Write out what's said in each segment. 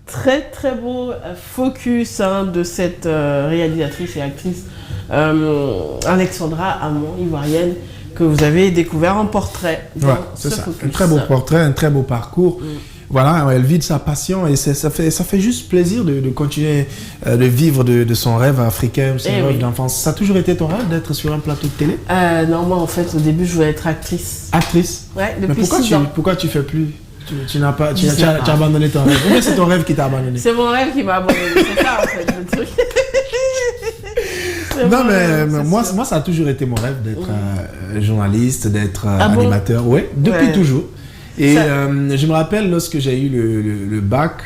très très beau focus de cette réalisatrice et actrice Alexandra Amon, ivoirienne, que vous avez découvert en portrait. Ouais, c'est ça. Focus. Un très beau portrait, un très beau parcours. Voilà, elle vit de sa passion et ça fait juste plaisir de continuer de vivre de son rêve africain, son rêve d'enfance. Ça a toujours été ton rêve d'être sur un plateau de télé? Non, moi en fait au début je voulais être actrice. Actrice? Ouais, depuis 6 ans. Pourquoi tu fais plus? Tu as abandonné ton rêve? Ou bien c'est ton rêve qui t'a abandonné? C'est mon rêve qui m'a abandonné, c'est ça en fait le truc. Non mais moi ça a toujours été mon rêve d'être journaliste, d'être animateur, depuis toujours. Et je me rappelle lorsque j'ai eu le bac,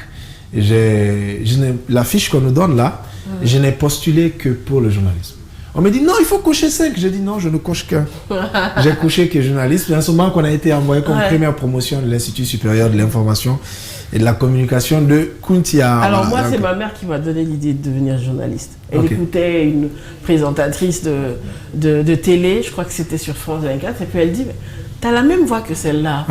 la fiche qu'on nous donne là, je n'ai postulé que pour le journalisme. On me dit non, il faut cocher 5. J'ai dit non, je ne coche qu'un. J'ai coché que journaliste. Bien sûr, qu'on a été envoyé comme première promotion de l'Institut supérieur de l'information et de la communication de Kuntia. Alors moi, c'est ma mère qui m'a donné l'idée de devenir journaliste. Elle écoutait une présentatrice de télé, je crois que c'était sur France 24, et puis elle dit t'as la même voix que celle-là,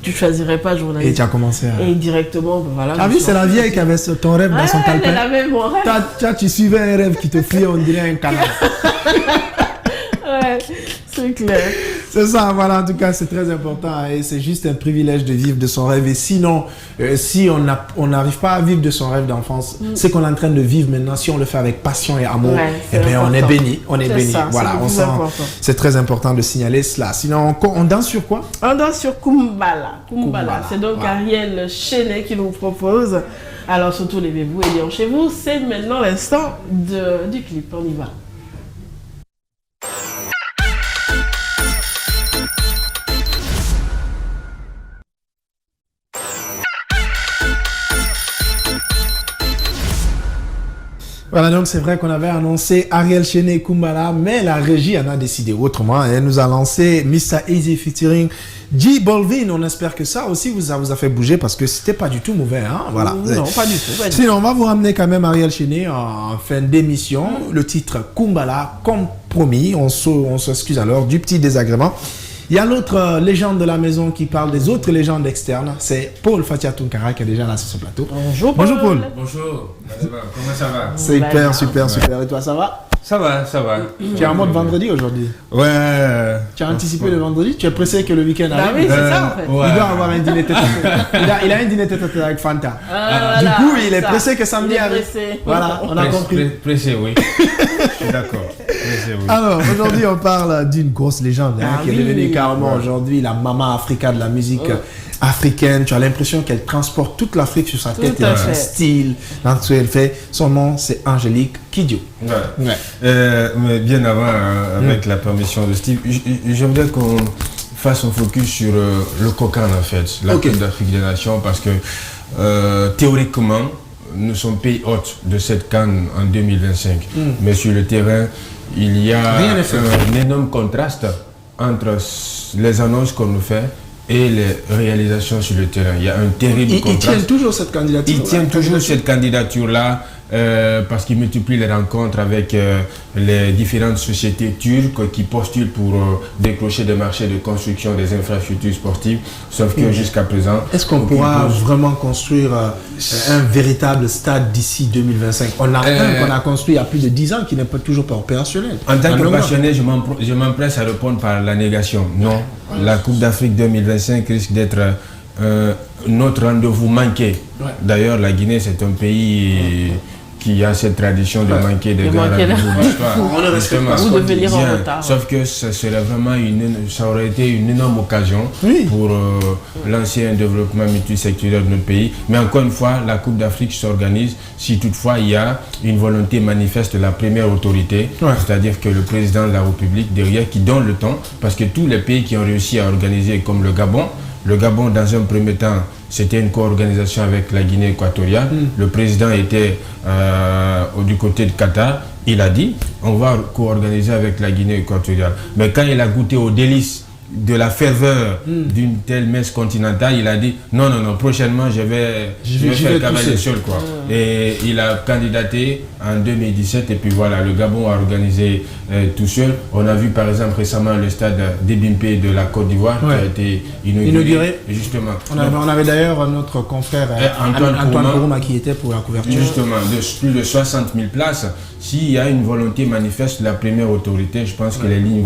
tu choisirais pas journaliste. Et tu as commencé à... Et directement, voilà. Ah oui, c'est la vieille qui avait ton rêve dans son calepin. Elle avait mon rêve. Tu suivais un rêve qui te friait, on dirait un canard. Ouais, c'est clair. C'est ça, voilà, en tout cas, c'est très important et c'est juste un privilège de vivre de son rêve. Et sinon, si on n'arrive pas à vivre de son rêve d'enfance, c'est qu'on est en train de vivre maintenant, si on le fait avec passion et amour, eh bien, on est béni. On est béni. Ça, voilà, c'est très important de signaler cela. Sinon, on danse sur quoi? On danse sur Kumbala. C'est donc Ariel Chenet qui nous propose. Alors, surtout, levez-vous et bien chez vous. C'est maintenant l'instant du clip. On y va. Voilà, donc c'est vrai qu'on avait annoncé Ariel Chenet et Kumbala, mais la régie en a décidé autrement. Elle nous a lancé Mr. Easy featuring J Balvin. On espère que ça aussi vous a fait bouger parce que c'était pas du tout mauvais. Hein? Voilà. Non, pas du tout. Sinon, on va vous ramener quand même Ariel Chenet en fin d'émission. Le titre Kumbala, comme promis. On s'excuse alors du petit désagrément. Il y a l'autre légende de la maison qui parle des autres légendes externes. C'est Paul Fatia Tunkara qui est déjà là sur ce plateau. Bonjour Paul. Bonjour Paul. Bonjour. Comment ça va? C'est super. Et toi, ça va? Ça va. Tu es en mode vendredi aujourd'hui? Ouais. Tu as anticipé le vendredi? Tu es pressé que le week-end arrive? Ah oui, c'est ça en fait. Il doit avoir un dîner tête-à-tête. Il a un dîner tête-à-tête avec Fanta. Du coup, il est pressé que samedi arrive. Voilà, on a compris. Pressé, oui. Je suis d'accord. Pressé, oui. Alors, aujourd'hui, on parle d'une grosse légende qui est devenue carrément aujourd'hui la Mama Africa de la musique africaine. Tu as l'impression qu'elle transporte toute l'Afrique sur sa tête. Elle a un style dans ce qu'elle fait. Son nom, c'est Angélique Kidjo. Mais bien avant, avec la permission de Steve, j'aimerais qu'on fasse un focus sur le COCAN en fait, la Coupe d'Afrique des Nations, parce que théoriquement, nous sommes pays hôtes de cette CAN en 2025. Mais sur le terrain, il y a un énorme contraste entre les annonces qu'on nous fait et les réalisations sur le terrain. Il y a un terrible contraste. Ils tiennent toujours cette candidature. Ils tiennent toujours cette candidature-là parce qu'ils multiplient les rencontres avec les différentes sociétés turques qui postulent pour décrocher des marchés de construction des infrastructures sportives. Sauf que jusqu'à présent... Est-ce qu'on pourra vraiment construire un véritable stade d'ici 2025? On a un qu'on a construit il y a plus de 10 ans qui n'est toujours pas opérationnel. En tant que passionné, je m'empresse à répondre par la négation. Non, la Coupe d'Afrique 2025 risque d'être notre rendez-vous manqué. D'ailleurs, la Guinée, c'est un pays qui a cette tradition de manquer des grands rendez-vous. Ou de venir en retard. Sauf que ça aurait été une énorme occasion pour lancer un développement multisectoriel de notre pays. Mais encore une fois, la Coupe d'Afrique s'organise si toutefois il y a une volonté manifeste de la première autorité, c'est-à-dire que le président de la République derrière qui donne le temps, parce que tous les pays qui ont réussi à organiser comme le Gabon dans un premier temps, c'était une co-organisation avec la Guinée équatoriale. Le président était du côté de Qatar. Il a dit, on va co-organiser avec la Guinée équatoriale. Mais quand il a goûté aux délices de la ferveur d'une telle messe continentale, il a dit non, prochainement je vais faire cavalier seul, quoi. Et il a candidaté en 2017 et puis voilà, le Gabon a organisé tout seul. On a vu par exemple récemment le stade d'Ebimpe de la Côte d'Ivoire qui a été inauguré. Justement. On avait d'ailleurs notre confrère Antoine Kourouma qui était pour la couverture. Justement, de plus de 60 000 places. S'il y a une volonté manifeste de la première autorité, je pense que les lignes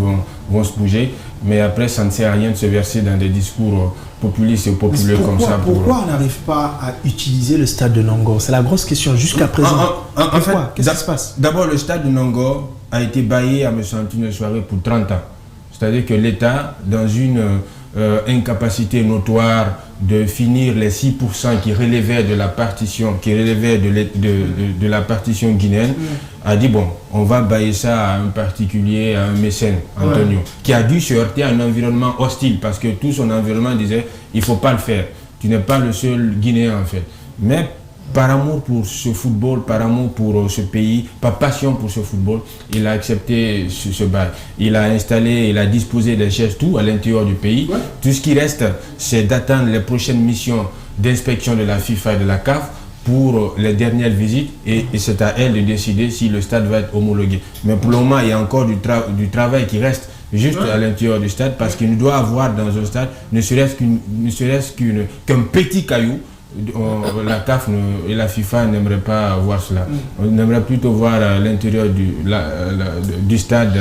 vont se bouger. Mais après, ça ne sert à rien de se verser dans des discours populistes et populaires comme ça. Pourquoi on n'arrive pas à utiliser le stade de Nongor? C'est la grosse question jusqu'à présent. En fait, qu'est-ce qui se passe? D'abord, le stade de Nongor a été baillé à me sentir une soirée pour 30 ans. C'est-à-dire que l'État, dans une incapacité notoire de finir les 6% qui relevaient de la partition, de la partition guinéenne, a dit bon, on va bailler ça à un particulier, à un mécène, Antonio, qui a dû se heurter à un environnement hostile parce que tout son environnement disait il faut pas le faire. Tu n'es pas le seul Guinéen en fait. Mais par amour pour ce football, par amour pour ce pays, par passion pour ce football, il a accepté ce bail. Il a installé, il a disposé des chaises, tout à l'intérieur du pays. Tout ce qui reste, c'est d'attendre les prochaines missions d'inspection de la FIFA et de la CAF pour les dernières visites et c'est à elle de décider si le stade va être homologué. Mais pour le moment, il y a encore du travail qui reste juste à l'intérieur du stade parce qu'il doit avoir dans un stade ne serait-ce qu'un petit caillou. La CAF et la FIFA n'aimeraient pas voir cela. On aimerait plutôt voir l'intérieur du stade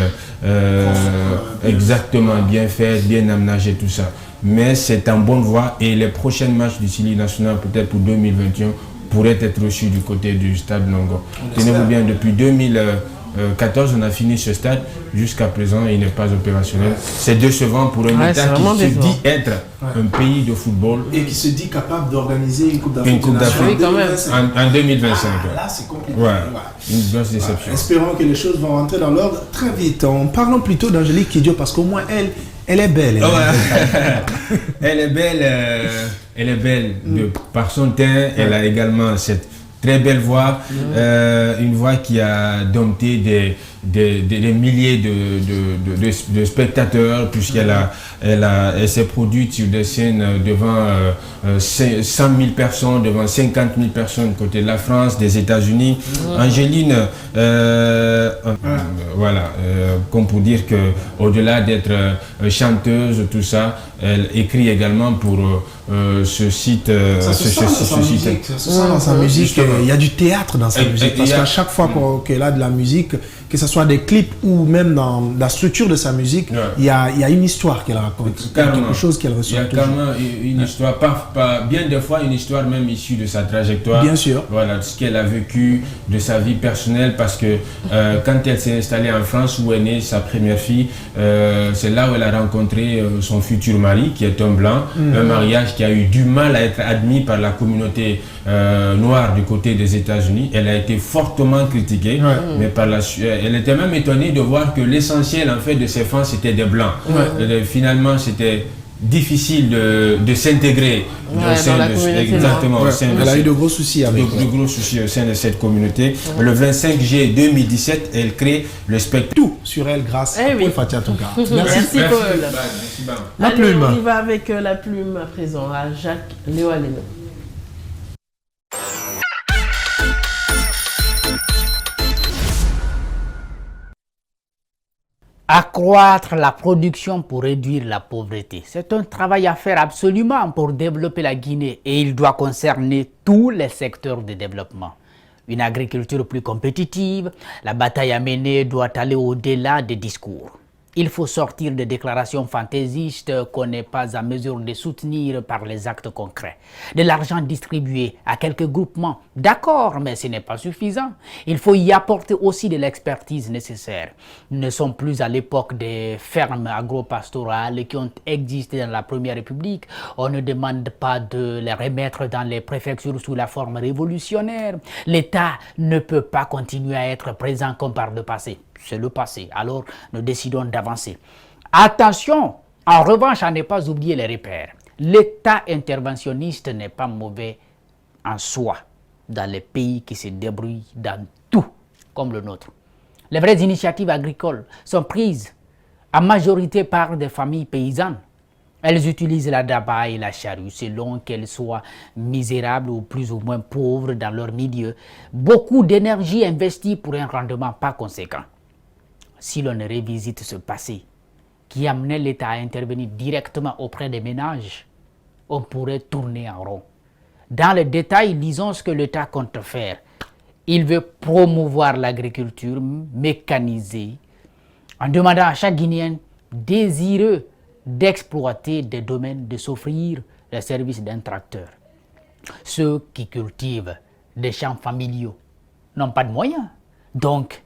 exactement bien fait, bien aménagé, tout ça. Mais c'est en bonne voie et les prochains matchs du Sili national, peut-être pour 2021, pourraient être reçus du côté du stade Nongor. Tenez-vous bien, depuis 2014, on a fini ce stade. Jusqu'à présent, il n'est pas opérationnel. C'est décevant pour un État qui se dit être un pays de football. Et qui se dit capable d'organiser une Coupe d'Afrique. Une Coupe d'Afrique en 2025. Là, c'est compliqué. Une grosse déception. Espérons que les choses vont rentrer dans l'ordre très vite. Parlons plutôt d'Angélique Kidjo parce qu'au moins, elle est belle. Elle est belle par son teint. Elle a également cette très belle voix, une voix qui a dompté des milliers de spectateurs puisqu'elle s'est produite sur des scènes devant 100 000 personnes, devant 50 000 personnes côté de la France, des États-Unis. Angéline, voilà, comme pour dire que au-delà d'être chanteuse, tout ça, elle écrit également pour ce site. Ça se sent dans sa musique. Il y a du théâtre dans sa musique. Parce qu'à chaque fois qu'elle a de la musique, que ce soit des clips ou même dans la structure de sa musique, il y a une histoire qu'elle raconte. Quelque chose qu'elle reçoit. Il y a carrément une histoire, bien des fois une histoire même issue de sa trajectoire. Bien sûr. Voilà, de ce qu'elle a vécu, de sa vie personnelle, parce que quand elle s'est installée en France où est née sa première fille, c'est là où elle a rencontré son futur mari, qui est un blanc, un mariage qui a eu du mal à être admis par la communauté noire du côté des États-Unis. Elle a été fortement critiquée, mais par la suite, elle était même étonnée de voir que l'essentiel en fait de ses fans c'était des blancs. Finalement, c'était difficile de s'intégrer au sein de exactement. Elle a eu de gros soucis avec de gros soucis au sein de cette communauté. Le 25 juillet 2017, elle crée le spectacle. Tout sur elle grâce à Paul Fatia Tounkara. Merci Paul. La plume. On y va avec la plume à présent à Jacques Léo Aleno. Accroître la production pour réduire la pauvreté. C'est un travail à faire absolument pour développer la Guinée et il doit concerner tous les secteurs de développement. Une agriculture plus compétitive, la bataille à mener doit aller au-delà des discours. Il faut sortir des déclarations fantaisistes qu'on n'est pas à mesure de soutenir par les actes concrets. De l'argent distribué à quelques groupements, d'accord, mais ce n'est pas suffisant. Il faut y apporter aussi de l'expertise nécessaire. Nous ne sommes plus à l'époque des fermes agro-pastorales qui ont existé dans la Première République. On ne demande pas de les remettre dans les préfectures sous la forme révolutionnaire. L'État ne peut pas continuer à être présent comme par le passé. C'est le passé, alors nous décidons d'avancer. Attention, en revanche, à ne pas oublier les repères. L'État interventionniste n'est pas mauvais en soi dans les pays qui se débrouillent dans tout, comme le nôtre. Les vraies initiatives agricoles sont prises en majorité par des familles paysannes. Elles utilisent la daba et la charrue selon qu'elles soient misérables ou plus ou moins pauvres dans leur milieu. Beaucoup d'énergie investie pour un rendement pas conséquent. Si l'on revisite ce passé qui amenait l'État à intervenir directement auprès des ménages, on pourrait tourner en rond. Dans le détail, lisons ce que l'État compte faire. Il veut promouvoir l'agriculture mécanisée en demandant à chaque Guinéen désireux d'exploiter des domaines de s'offrir le service d'un tracteur. Ceux qui cultivent des champs familiaux n'ont pas de moyens, donc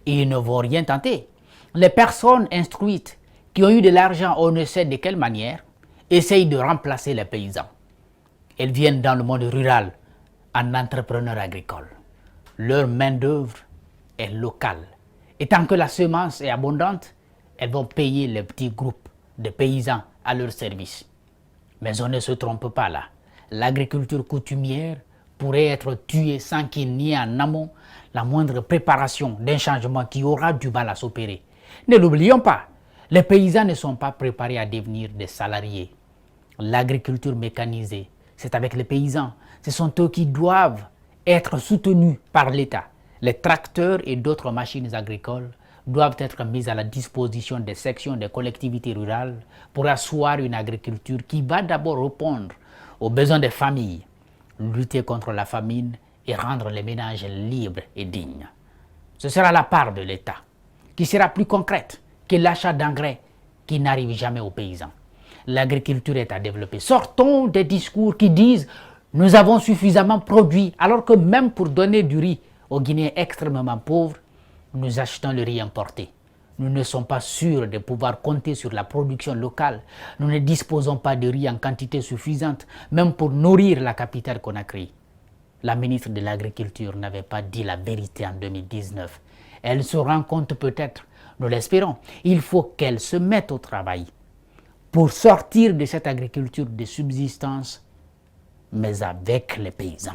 ils ne vont rien tenter. Les personnes instruites qui ont eu de l'argent, on ne sait de quelle manière, essayent de remplacer les paysans. Elles viennent dans le monde rural en entrepreneurs agricoles. Leur main-d'œuvre est locale. Et tant que la semence est abondante, elles vont payer les petits groupes de paysans à leur service. Mais on ne se trompe pas là. L'agriculture coutumière pourrait être tuée sans qu'il n'y ait en amont la moindre préparation d'un changement qui aura du mal à s'opérer. Ne l'oublions pas, les paysans ne sont pas préparés à devenir des salariés. L'agriculture mécanisée, c'est avec les paysans. Ce sont eux qui doivent être soutenus par l'État. Les tracteurs et d'autres machines agricoles doivent être mises à la disposition des sections des collectivités rurales pour asseoir une agriculture qui va d'abord répondre aux besoins des familles, lutter contre la famine et rendre les ménages libres et dignes. Ce sera la part de l'État, qui sera plus concrète que l'achat d'engrais qui n'arrive jamais aux paysans. L'agriculture est à développer. Sortons des discours qui disent « nous avons suffisamment produit », alors que même pour donner du riz aux Guinéens extrêmement pauvres, nous achetons le riz importé. Nous ne sommes pas sûrs de pouvoir compter sur la production locale. Nous ne disposons pas de riz en quantité suffisante, même pour nourrir la capitale Conakry. La ministre de l'Agriculture n'avait pas dit la vérité en 2019. Elle se rend compte peut-être, nous l'espérons. Il faut qu'elle se mette au travail pour sortir de cette agriculture de subsistance, mais avec les paysans.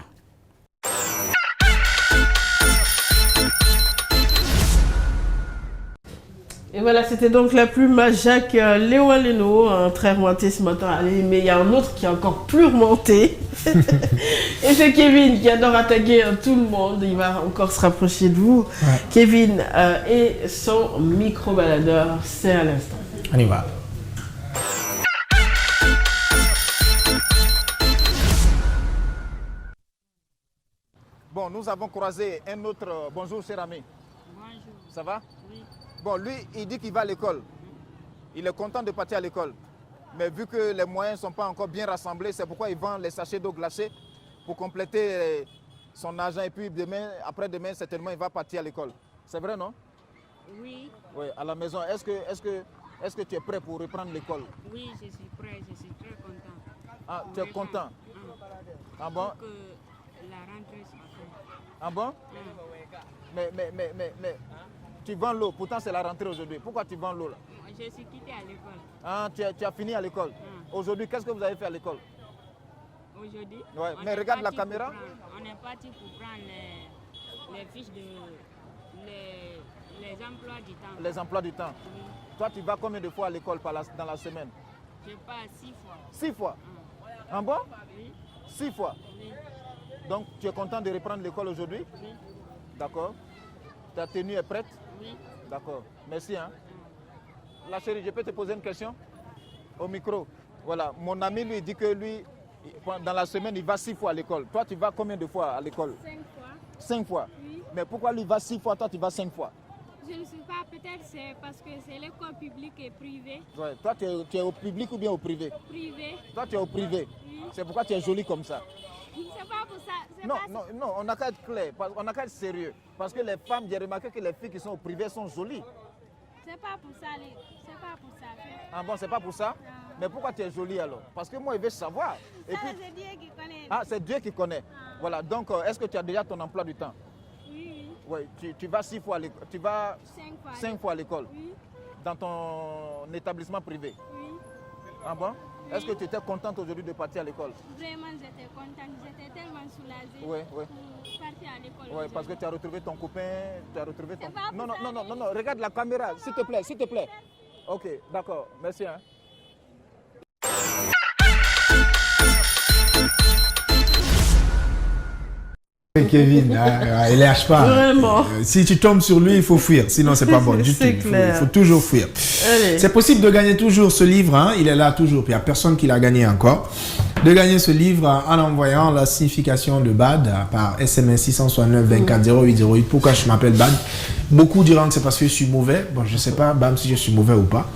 Et voilà, c'était donc la plume à Jacques Léo Aleno, très remonté ce matin. Mais il y a un autre qui est encore plus remonté. Et c'est Kevin qui adore attaquer tout le monde. Il va encore se rapprocher de vous. Ouais. Kevin et son micro-baladeur, c'est à l'instant. On y va. Bon, nous avons croisé un autre... Bonjour, cher ami. Bonjour. Ça va? Oui. Bon, lui, il dit qu'il va à l'école. Il est content de partir à l'école. Mais vu que les moyens ne sont pas encore bien rassemblés, c'est pourquoi il vend les sachets d'eau glacée pour compléter son argent. Et puis demain, après-demain, certainement, il va partir à l'école. C'est vrai, non? Oui. Oui, à la maison. Est-ce que tu es prêt pour reprendre l'école? Oui, je suis prêt. Je suis très content. Ah, tu es content? Ah bon? Que la rentrée soit faite. Ah bon? Mais tu vends l'eau, pourtant c'est la rentrée aujourd'hui. Pourquoi tu vends l'eau là? Je suis quitté à l'école. Ah, tu as fini à l'école. Aujourd'hui, qu'est-ce que vous avez fait à l'école? Aujourd'hui? Ouais, mais regarde la caméra. On est parti pour prendre les fiches de... les emplois du temps. Les emplois du temps. Oui. Toi, tu vas combien de fois à l'école dans la semaine? Je pars 6 fois. 6 fois? Ah bon? Oui. 6 fois? Oui. Donc, tu es content de reprendre l'école aujourd'hui? Oui. D'accord. Ta tenue est prête? Oui. D'accord. Merci. Hein? La chérie, je peux te poser une question? Au micro. Voilà. Mon ami lui dit que lui, dans la semaine, il va 6 fois à l'école. Toi, tu vas combien de fois à l'école? 5 fois. 5 fois? Oui. Mais pourquoi lui va 6 fois, toi tu vas 5 fois? Je ne sais pas, peut-être c'est parce que c'est l'école publique et privée. Ouais. Toi, tu es au public ou bien au privé? Privé. Toi, tu es au privé. Oui. C'est pourquoi tu es jolie comme ça. C'est pas pour ça. Non, on n'a qu'à être clair, on n'a qu'à être sérieux. Parce que les femmes, j'ai remarqué que les filles qui sont au privé sont jolies. C'est pas pour ça, c'est pas pour ça. Ah bon, c'est pas pour ça? Non. Mais pourquoi tu es jolie alors? Parce que moi, je veux savoir. Et puis... c'est Dieu qui connaît. Ah, c'est Dieu qui connaît. Voilà, donc est-ce que tu as déjà ton emploi du temps? Oui. Oui, tu vas 6 fois à l'école. Tu vas 5 fois à l'école. Oui. Dans ton établissement privé. Oui. Ah bon? Est-ce que tu étais contente aujourd'hui de partir à l'école? Vraiment, j'étais contente. J'étais tellement soulagée Oui. pour partir à l'école. Oui, parce que tu as retrouvé ton copain, tu as retrouvé ton... pas Non, pour ça, regarde la caméra, s'il te plaît, s'il te plaît. Ok, d'accord. Merci. Hein. Kevin, il lâche pas. Vraiment. Si tu tombes sur lui, il faut fuir. Sinon, c'est pas bon du tout. Il faut toujours fuir. C'est possible de gagner toujours ce livre. Hein. Il est là toujours. Puis il n'y a personne qui l'a gagné encore. De gagner ce livre en envoyant la signification de BAD par SMS 669 24 08 08. Pourquoi je m'appelle BAD? Beaucoup diront que c'est parce que je suis mauvais. Bon, je ne sais pas, Bam, si je suis mauvais ou pas.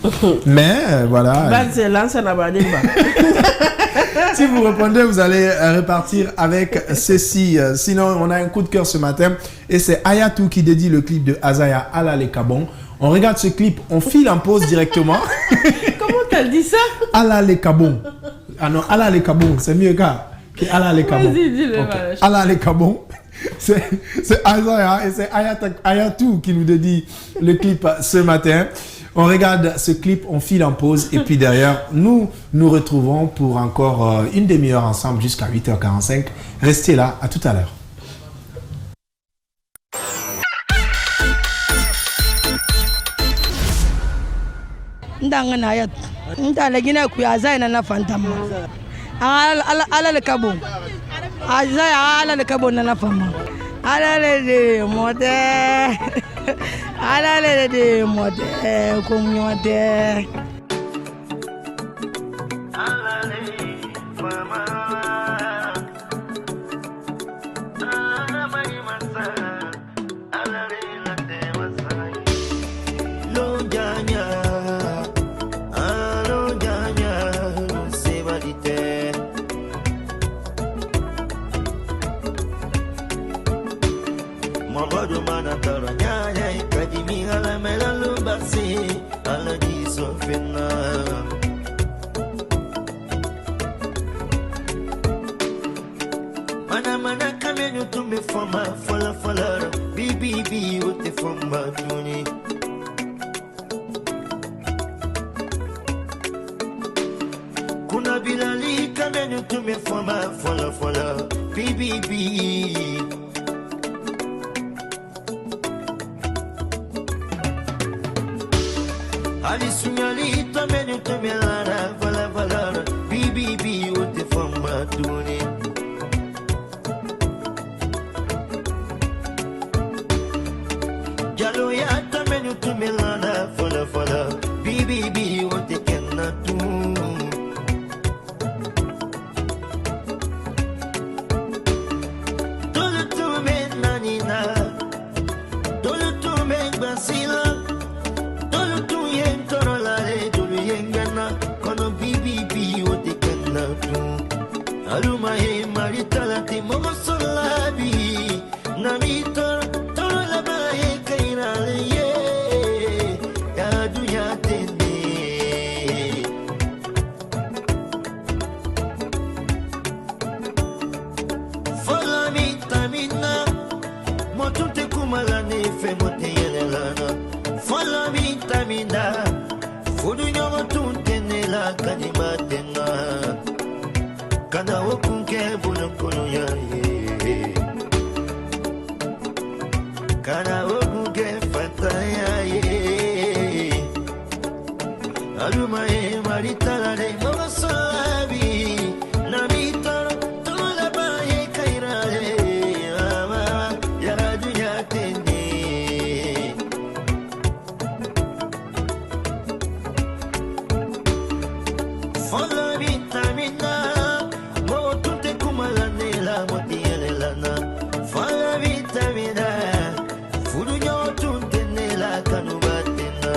Mais voilà. BAD, c'est l'ancien abadé. Si vous répondez, vous allez repartir avec ceci. Sinon, on a un coup de cœur ce matin. Et c'est Ayatou qui dédie le clip de Azaya Ala Le Kabon. On regarde ce clip, on file en pause directement. Comment t'as dit ça? Ala Le Kabon. Ah non, Ala Le Kabon, c'est mieux que Ala Le Kabon. Vas-y, dis-le. Okay. Ala Le Kabon. C'est Azaya et c'est Ayatou qui nous dédie le clip ce matin. On regarde ce clip, on file en pause et puis derrière, nous retrouvons pour encore une demi-heure ensemble jusqu'à 8h45. Restez là, à tout à l'heure. Alale de mode communauté. Alale mama. Alale mani masa. Alale la te masai. Lo janya. Alo janya. Se valite. Mabado mana taranya. Kadimi ala melalu basi ala di sofina mana kamenu tumbe fama fala bibi uti fama tuni kuna bilali kamenu tumbe fama fala bibi Ali sunyali tamenu tumelara vala bibi uti fama tuni Jalo ya tamenu tumelara vala bibi uti kenna tu Tolu tume nanina Tolu tume basila Aluma he maritala ti mogo solabi namito tola bae kainale ye ya dunya tende Follow me tamina motunte kumala ne fe moteyelana Follow me tamina fudu nyomo tunte ne la kanimatena Kana okunke bulukulu ya ye Kana okunke fataya ye Aluma ye maritala de mogo sabi Namitoro tola bae kairale Ama ya dunya tende Follow me tamina Fala vitamina Fudu nyotu tenela kanubatena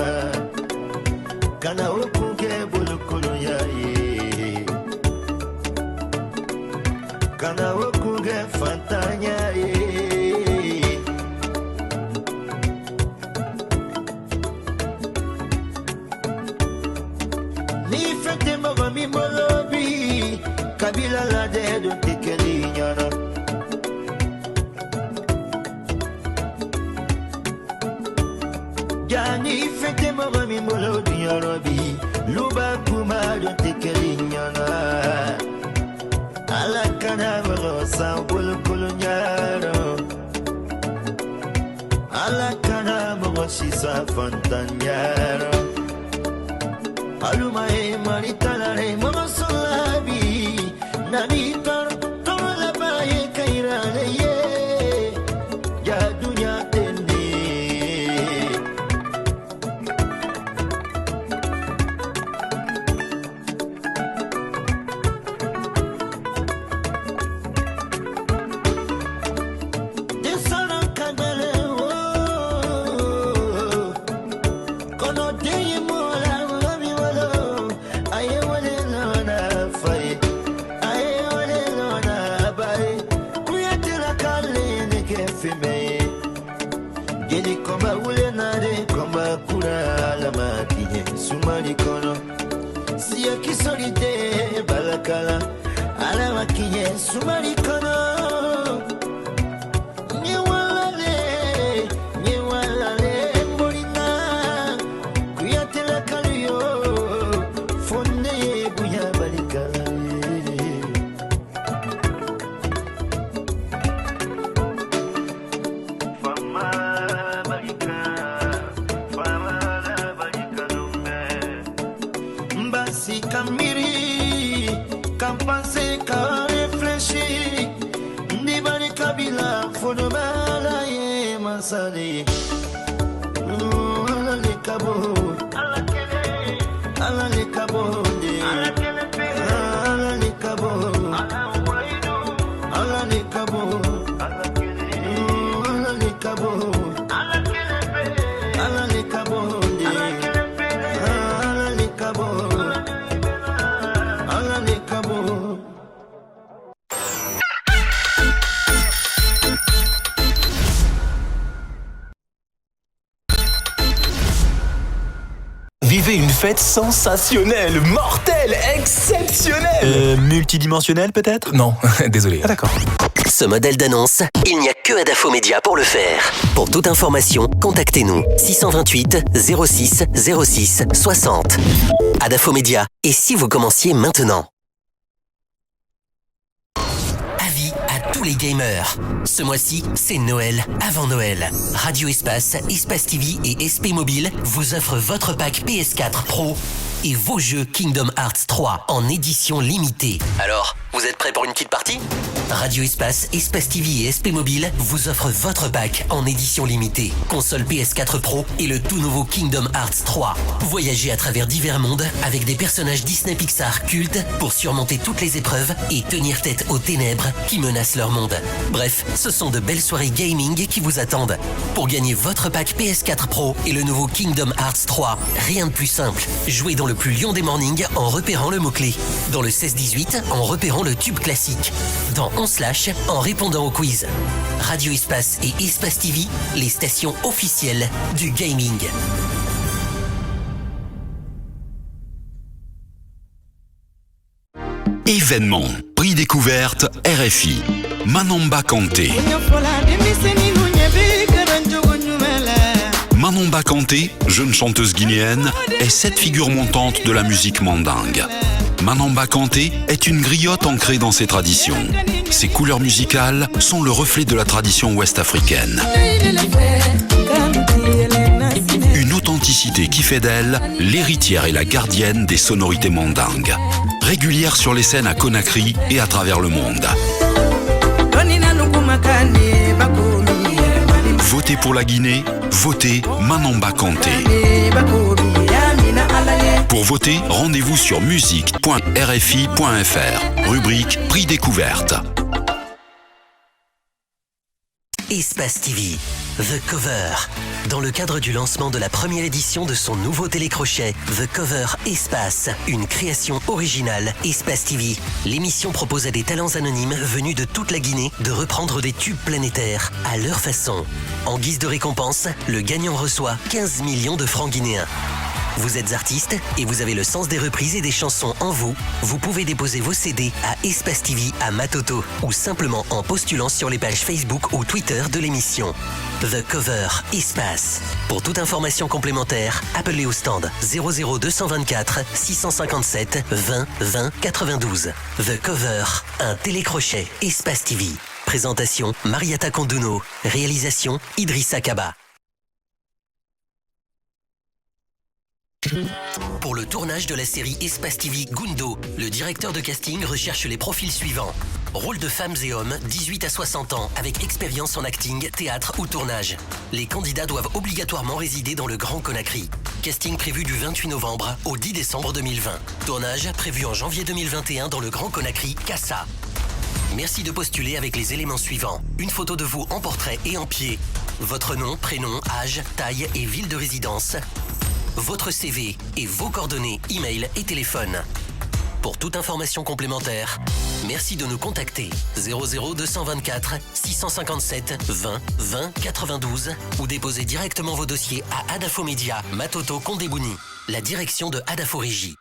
Kana okunke bulukulu ya ye Kana okunke fantanya ye Ni fete mogo mi molobi Kabila la dedo tekeli nyana Jani fete mogo mi molobi yorobi Luba kuma do tekeli nyana Ala kana mogo sambul kulunyaro Ala kana mogo shisa fantanyaro Alumae maritalare mama solabi Nanitar tola baye kairane ye Ya dunya tende Desana kadale Kono deye mola mami walo Aye wale lona faye Aye wale lona baye Kuyate la kale neke fime Geli komba wule nare komba kura la matinye Sumari kono Siya kisolite balakala Ala makinye sumari kono Kamiri, kampanse, ka reflechi, ndibani kabila, fonobala ye mansani. Ala le kabo, ala le kabo, ala le kabo, ala le kabo, ala le kabo, ala le kabo. Vivez une fête sensationnelle, mortelle, exceptionnelle. Multidimensionnelle peut-être? Non, désolé. Ah d'accord. Ce modèle d'annonce, il n'y a que Adafo Média pour le faire. Pour toute information, contactez-nous 628 06 06 60. Adafo Média. Et si vous commenciez maintenant? Avis à tous les gamers. Ce mois-ci, c'est Noël avant Noël. Radio Espace, Espace TV et SP Mobile vous offrent votre pack PS4 Pro et vos jeux Kingdom Hearts 3 en édition limitée. Alors, vous êtes prêts pour une petite partie? Radio Espace, Espace TV et SP Mobile vous offrent votre pack en édition limitée. Console PS4 Pro et le tout nouveau Kingdom Hearts 3. Voyagez à travers divers mondes avec des personnages Disney Pixar cultes pour surmonter toutes les épreuves et tenir tête aux ténèbres qui menacent leur monde. Bref, ce sont de belles soirées gaming qui vous attendent. Pour gagner votre pack PS4 Pro et le nouveau Kingdom Hearts 3, rien de plus simple. Jouez dans le plus lion des mornings en repérant le mot-clé. Dans le 16-18 en repérant le tube classique. Dans On Slash en répondant au quiz. Radio Espace et Espace TV, les stations officielles du gaming. Événement, prix découverte RFI. Manomba Kanté. Manomba Kanté, jeune chanteuse guinéenne, est cette figure montante de la musique mandingue. Manomba Kanté est une griotte ancrée dans ses traditions. Ses couleurs musicales sont le reflet de la tradition ouest-africaine. Une authenticité qui fait d'elle l'héritière et la gardienne des sonorités mandingues. Régulière sur les scènes à Conakry et à travers le monde. Votez pour la Guinée, votez Manomba Kanté. Pour voter, rendez-vous sur musique.rfi.fr, rubrique Prix découverte. Espace TV, The Cover. Dans le cadre du lancement de la première édition de son nouveau télécrochet, The Cover Espace, une création originale Espace TV. L'émission propose à des talents anonymes venus de toute la Guinée de reprendre des tubes planétaires à leur façon. En guise de récompense, le gagnant reçoit 15 millions de francs guinéens. Vous êtes artiste et vous avez le sens des reprises et des chansons en vous. Vous pouvez déposer vos CD à Espace TV à Matoto ou simplement en postulant sur les pages Facebook ou Twitter de l'émission. The Cover Espace. Pour toute information complémentaire, appelez au stand 00224 657 20 20 92. The Cover, un télécrochet Espace TV. Présentation Mariata Konduno. Réalisation Idrissa Kaba. Pour le tournage de la série Espace TV Gundo, le directeur de casting recherche les profils suivants. Rôle de femmes et hommes, 18 à 60 ans, avec expérience en acting, théâtre ou tournage. Les candidats doivent obligatoirement résider dans le Grand Conakry. Casting prévu du 28 novembre au 10 décembre 2020. Tournage prévu en janvier 2021 dans le Grand Conakry, Kassa. Merci de postuler avec les éléments suivants. Une photo de vous en portrait et en pied. Votre nom, prénom, âge, taille et ville de résidence. Votre CV et vos coordonnées, e-mail et téléphone. Pour toute information complémentaire, merci de nous contacter 00224 657 20 20 92 ou déposer directement vos dossiers à Adafo Média, Matoto Kondebouni, la direction de Adafo Régie.